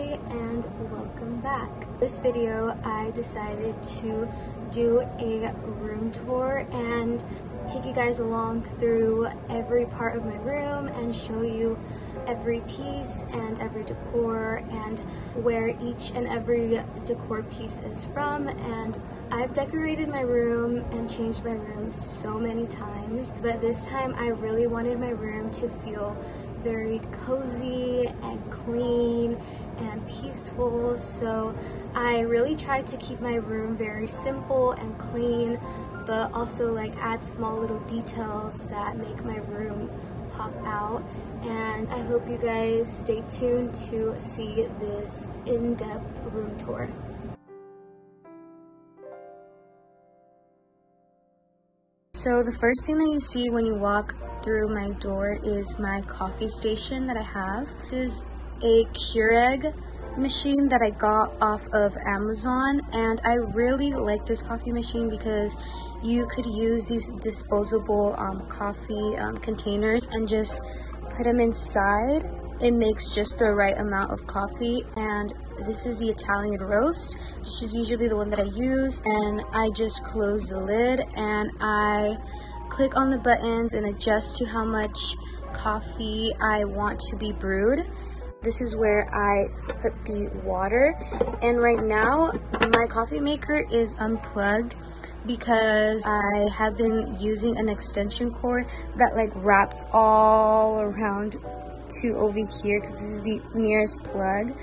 Hi and welcome back. This video I decided to do a room tour and take you guys along through every part of my room and show you every piece and every decor and where each and every decor piece is from. And I've decorated my room and changed my room so many times, but this time I really wanted my room to feel very cozy and clean and peaceful. So I really tried to keep my room very simple and clean, but also like add small little details that make my room pop out. And I hope you guys stay tuned to see this in-depth room tour. So the first thing that you see when you walk through my door is my coffee station that I have. This is a Keurig machine that I got off of Amazon, and I really like this coffee machine because you could use these disposable coffee containers and just put them inside. It makes just the right amount of coffee, and this is the Italian roast, which is usually the one that I use. And I just close the lid and I click on the buttons and adjust to how much coffee I want to be brewed. This is where I put the water, and right now my coffee maker is unplugged because I have been using an extension cord that like wraps all around to over here because this is the nearest plug.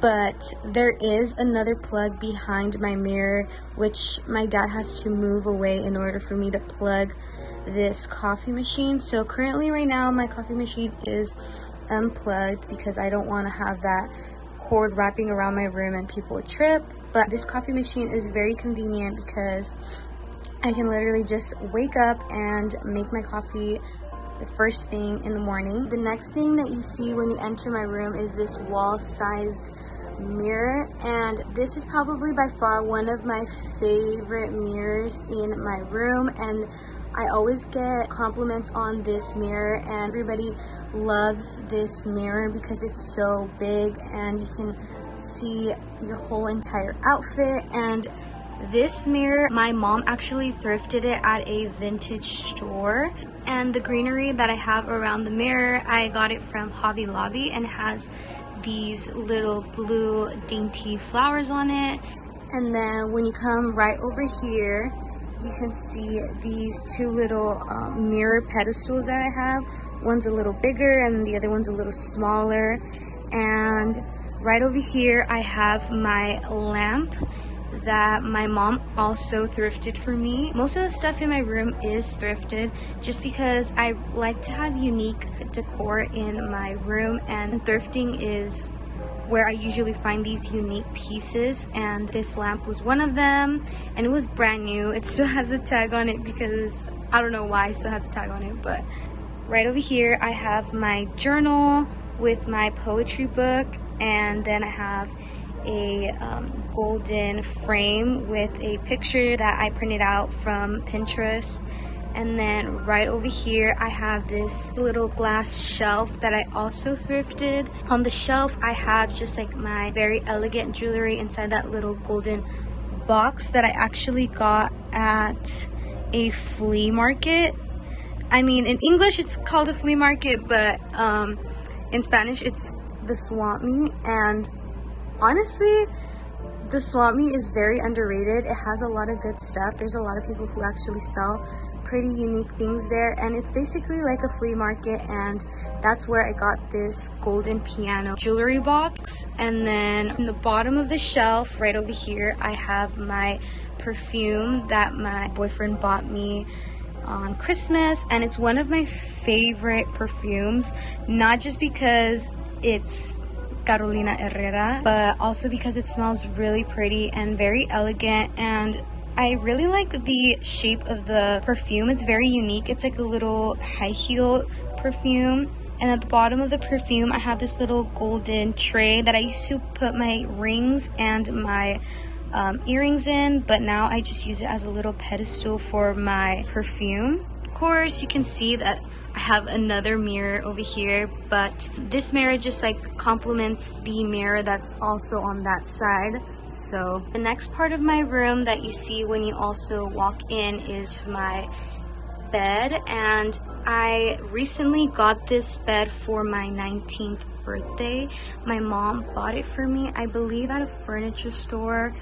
But there is another plug behind my mirror which my dad has to move away in order for me to plug this coffee machine. So currently right now my coffee machine is unplugged because I don't want to have that cord wrapping around my room and people trip. But this coffee machine is very convenient because I can literally just wake up and make my coffee the first thing in the morning. The next thing that you see when you enter my room is this wall-sized mirror, and this is probably by far one of my favorite mirrors in my room, and I always get compliments on this mirror, and everybody loves this mirror because it's so big and you can see your whole entire outfit. And this mirror, my mom actually thrifted it at a vintage store, and the greenery that I have around the mirror, I got it from Hobby Lobby, and it has these little blue dainty flowers on it. And then when you come right over here, you can see these two little mirror pedestals that I have. One's a little bigger and the other one's a little smaller. And right over here I have my lamp that my mom also thrifted for me. Most of the stuff in my room is thrifted just because I like to have unique decor in my room, and thrifting is where I usually find these unique pieces, and this lamp was one of them, and it was brand new. It still has a tag on it because I don't know why it still has a tag on it. But right over here I have my journal with my poetry book, and then I have a golden frame with a picture that I printed out from Pinterest. And then right over here I have this little glass shelf that I also thrifted. On the shelf I have just like my very elegant jewelry inside that little golden box that I actually got at a flea market. I mean, in English it's called a flea market, but in Spanish it's the swamp meet. And honestly, the swamp meet is very underrated. It has a lot of good stuff. There's a lot of people who actually sell pretty unique things there, and it's basically like a flea market, and that's where I got this golden piano jewelry box. And then on the bottom of the shelf right over here I have my perfume that my boyfriend bought me on Christmas, and it's one of my favorite perfumes, not just because it's Carolina Herrera, but also because it smells really pretty and very elegant. And I really like the shape of the perfume. It's very unique. It's like a little high heel perfume. And at the bottom of the perfume I have this little golden tray that I used to put my rings and my earrings in, but now I just use it as a little pedestal for my perfume. Of course, you can see that I have another mirror over here, but this mirror just like complements the mirror that's also on that side. So the next part of my room that you see when you also walk in is my bed, and I recently got this bed for my 19th birthday. My mom bought it for me, I believe at a furniture store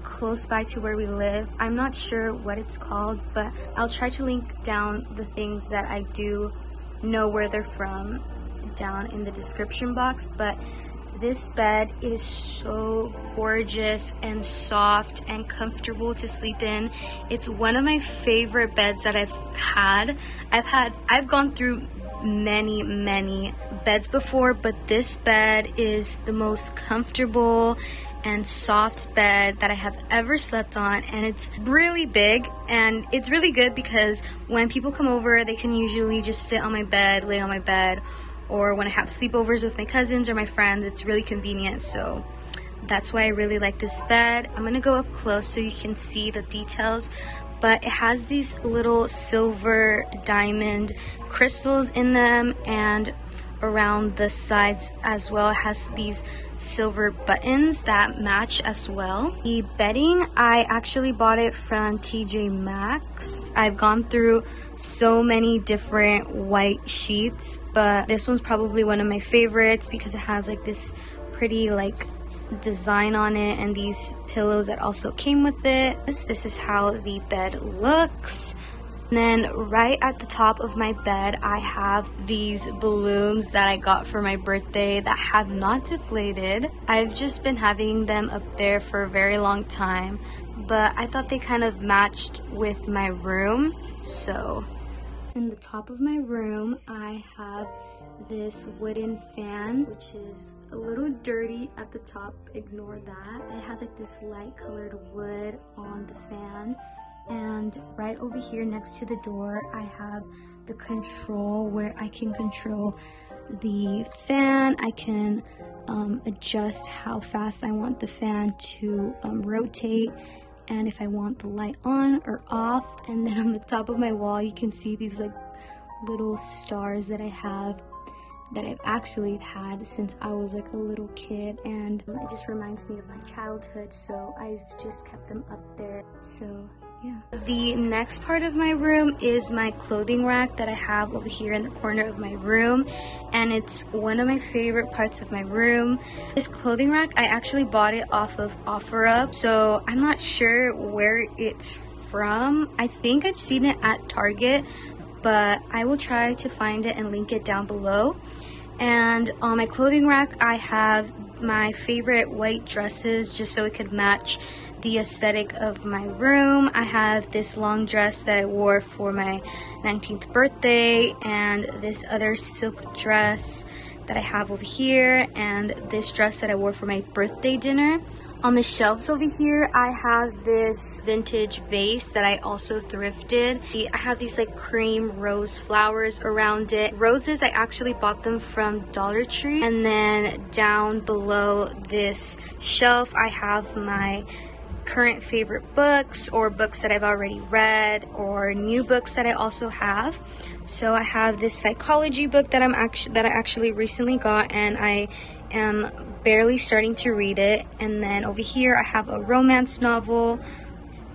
close by to where we live. I'm not sure what it's called, but I'll try to link down the things that I do know where they're from down in the description box. But this bed is so gorgeous and soft and comfortable to sleep in. It's one of my favorite beds that I've had. I've gone through many beds before, but this bed is the most comfortable and soft bed that I have ever slept on, and it's really big, and it's really good because when people come over, they can usually just sit on my bed, lay on my bed, or when I have sleepovers with my cousins or my friends, it's really convenient. So that's why I really like this bed. I'm gonna go up close so you can see the details, but it has these little silver diamond crystals in them, and around the sides as well it has these silver buttons that match as well. The bedding, I actually bought it from TJ Maxx. I've gone through so many different white sheets, but this one's probably one of my favorites because it has like this pretty like design on it and these pillows that also came with it. This is how the bed looks. And then right at the top of my bed, I have these balloons that I got for my birthday that have not deflated. I've just been having them up there for a very long time, but I thought they kind of matched with my room. So in the top of my room, I have this wooden fan, which is a little dirty at the top. Ignore that. It has like this light colored wood on the fan. And right over here next to the door, I have the control where I can control the fan. I can adjust how fast I want the fan to rotate, and if I want the light on or off. And then on the top of my wall, you can see these like little stars that I have, that I've actually had since I was like a little kid, and it just reminds me of my childhood, so I've just kept them up there. So yeah. The next part of my room is my clothing rack that I have over here in the corner of my room, and it's one of my favorite parts of my room. This clothing rack, I actually bought it off of OfferUp, so I'm not sure where it's from. I think I've seen it at Target, but I will try to find it and link it down below. And on my clothing rack, I have my favorite white dresses just so it could match the aesthetic of my room. I have this long dress that I wore for my 19th birthday, and this other silk dress that I have over here, and this dress that I wore for my birthday dinner. On the shelves over here, I have this vintage vase that I also thrifted. I have these like cream rose flowers around it. Roses, I actually bought them from Dollar Tree. And then down below this shelf, I have my current favorite books, or books that I've already read, or new books that I also have. So I have this psychology book that I actually recently got, and I am barely starting to read it. And then over here I have a romance novel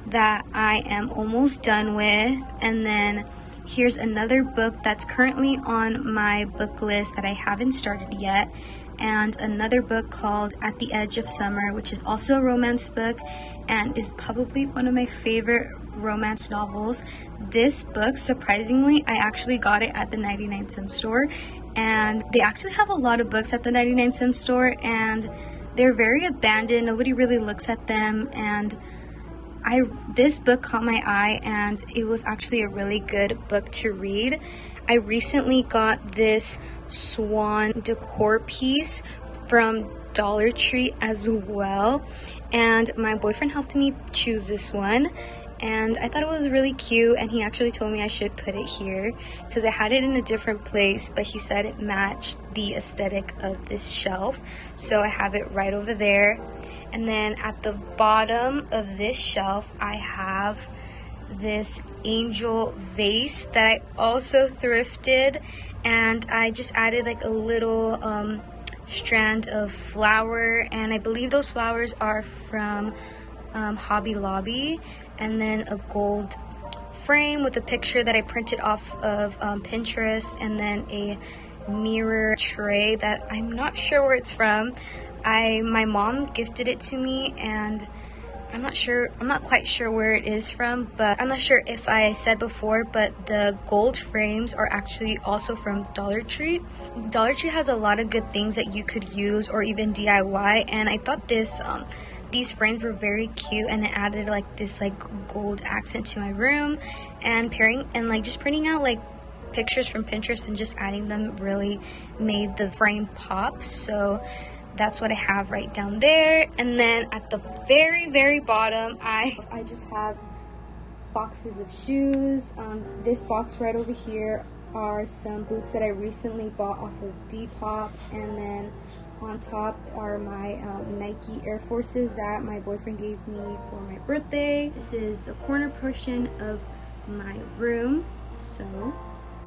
that I am almost done with. And then here's another book that's currently on my book list that I haven't started yet, and another book called At the Edge of Summer, which is also a romance book and is probably one of my favorite romance novels. This book, surprisingly, I actually got it at the 99-cent store, and they actually have a lot of books at the 99-cent store, and they're very abandoned. Nobody really looks at them, and this book caught my eye, and it was actually a really good book to read. I recently got this swan decor piece from Dollar Tree as well, and my boyfriend helped me choose this one, and I thought it was really cute, and he actually told me I should put it here because I had it in a different place, but he said it matched the aesthetic of this shelf, so I have it right over there. And then at the bottom of this shelf, I have this angel vase that I also thrifted, and I just added like a little strand of flower, and I believe those flowers are from Hobby Lobby, and then a gold frame with a picture that I printed off of Pinterest, and then a mirror tray that I'm not sure where it's from. My mom gifted it to me, and I'm not quite sure where it is from, but I'm not sure if I said before, but the gold frames are actually also from Dollar Tree. Dollar Tree has a lot of good things that you could use or even DIY, and I thought these frames were very cute, and it added like this like gold accent to my room, and just printing out like pictures from Pinterest and just adding them really made the frame pop. So that's what I have right down there. And then at the very bottom, I just have boxes of shoes. This box right over here are some boots that I recently bought off of Depop, and then on top are my Nike Air Forces that my boyfriend gave me for my birthday. This is the corner portion of my room. So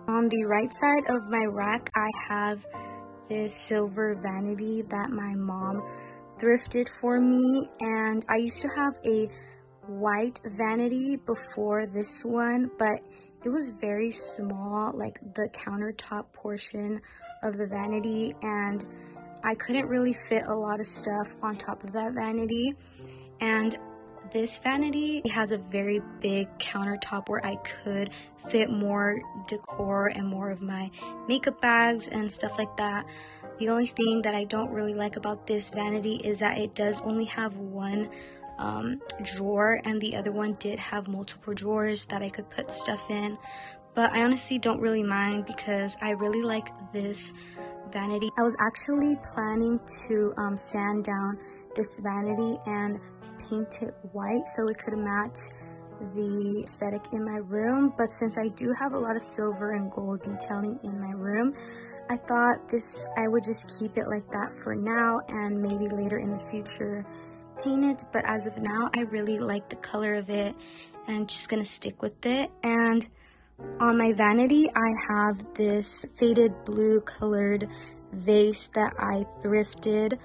on the right side of my rack, I have this silver vanity that my mom thrifted for me, and I used to have a white vanity before this one, but it was very small, like the countertop portion of the vanity, and I couldn't really fit a lot of stuff on top of that vanity. And this vanity has a very big countertop where I could fit more decor and more of my makeup bags and stuff like that. The only thing that I don't really like about this vanity is that it does only have one drawer, and the other one did have multiple drawers that I could put stuff in. But I honestly don't really mind because I really like this vanity. I was actually planning to sand down this vanity and paint it white so it could match the aesthetic in my room, but since I do have a lot of silver and gold detailing in my room, I thought I would just keep it like that for now, and maybe later in the future paint it. But as of now, I really like the color of it and I'm just gonna stick with it. And on my vanity, I have this faded blue colored vase that I thrifted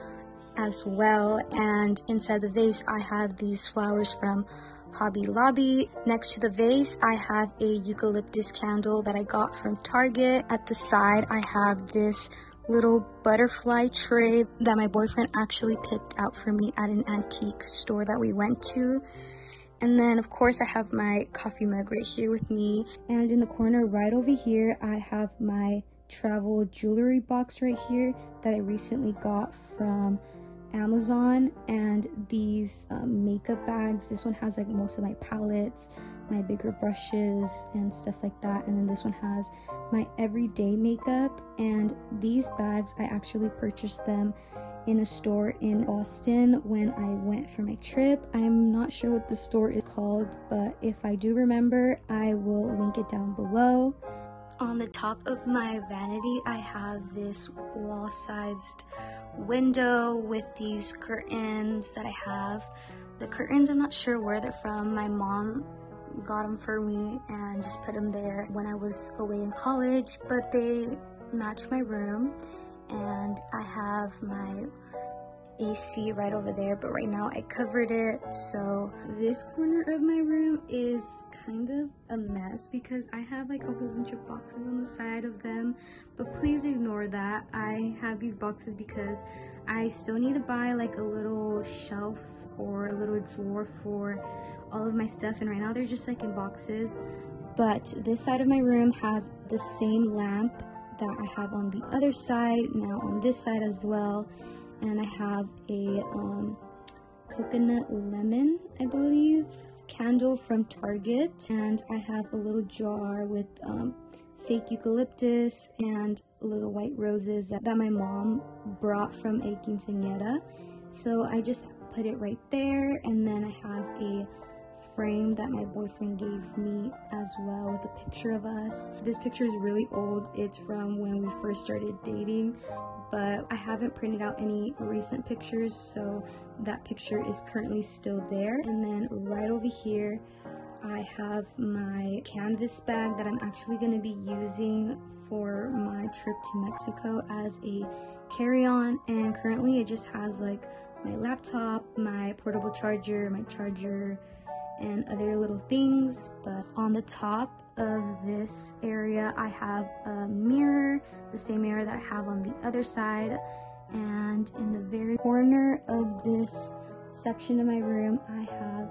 as well, and inside the vase I have these flowers from Hobby Lobby. Next to the vase, I have a eucalyptus candle that I got from Target. At the side, I have this little butterfly tray that my boyfriend actually picked out for me at an antique store that we went to. And then of course I have my coffee mug right here with me, and in the corner right over here I have my travel jewelry box right here that I recently got from Amazon, and these makeup bags. This one has like most of my palettes, my bigger brushes and stuff like that, and then this one has my everyday makeup. And these bags, I actually purchased them in a store in Boston when I went for my trip. I'm not sure what the store is called, but if I do remember, I will link it down below. On the top of my vanity, I have this wall-sized window with these curtains that I have. The curtains, I'm not sure where they're from. My mom got them for me and just put them there when I was away in college, but they match my room. And I have my AC right over there, but right now I covered it. So this corner of my room is kind of a mess because I have like a whole bunch of boxes on the side of them, but please ignore that. I have these boxes because I still need to buy like a little shelf or a little drawer for all of my stuff, and right now they're just like in boxes. But this side of my room has the same lamp that I have on the other side, now on this side as well. And I have a coconut lemon, I believe, candle from Target. And I have a little jar with fake eucalyptus and little white roses that my mom brought from a quinceañera. So I just put it right there. And then I have a frame that my boyfriend gave me as well with a picture of us. This picture is really old. It's from when we first started dating, but I haven't printed out any recent pictures, so that picture is currently still there. And then right over here I have my canvas bag that I'm actually going to be using for my trip to Mexico as a carry-on, and currently it just has like my laptop, my portable charger, my charger, and other little things. But on the top of this area I have a mirror, the same mirror that I have on the other side, and in the very corner of this section of my room I have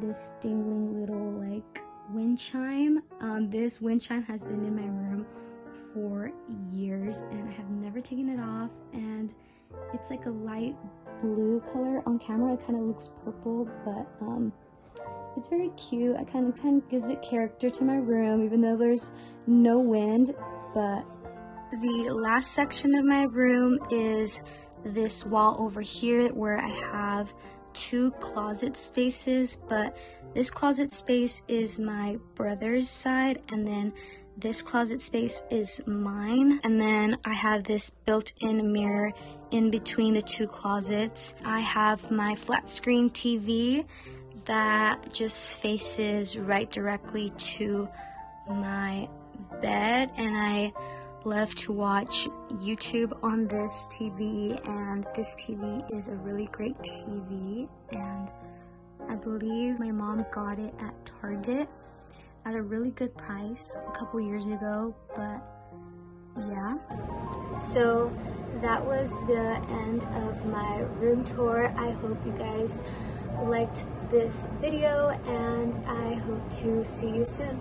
this dangling little like wind chime. This wind chime has been in my room for years and I have never taken it off, and it's like a light blue color. On camera it kind of looks purple, but it's very cute. It kind of gives it character to my room even though there's no wind. But the last section of my room is this wall over here where I have 2 closet spaces, but this closet space is my brother's side and then this closet space is mine, and then I have this built-in mirror in between the 2 closets. I have my flat screen TV that just faces right directly to my bed, and I love to watch YouTube on this TV, and this TV is a really great TV, and I believe my mom got it at Target at a really good price a couple years ago. But yeah, so that was the end of my room tour. I hope you guys liked this video and I hope to see you soon.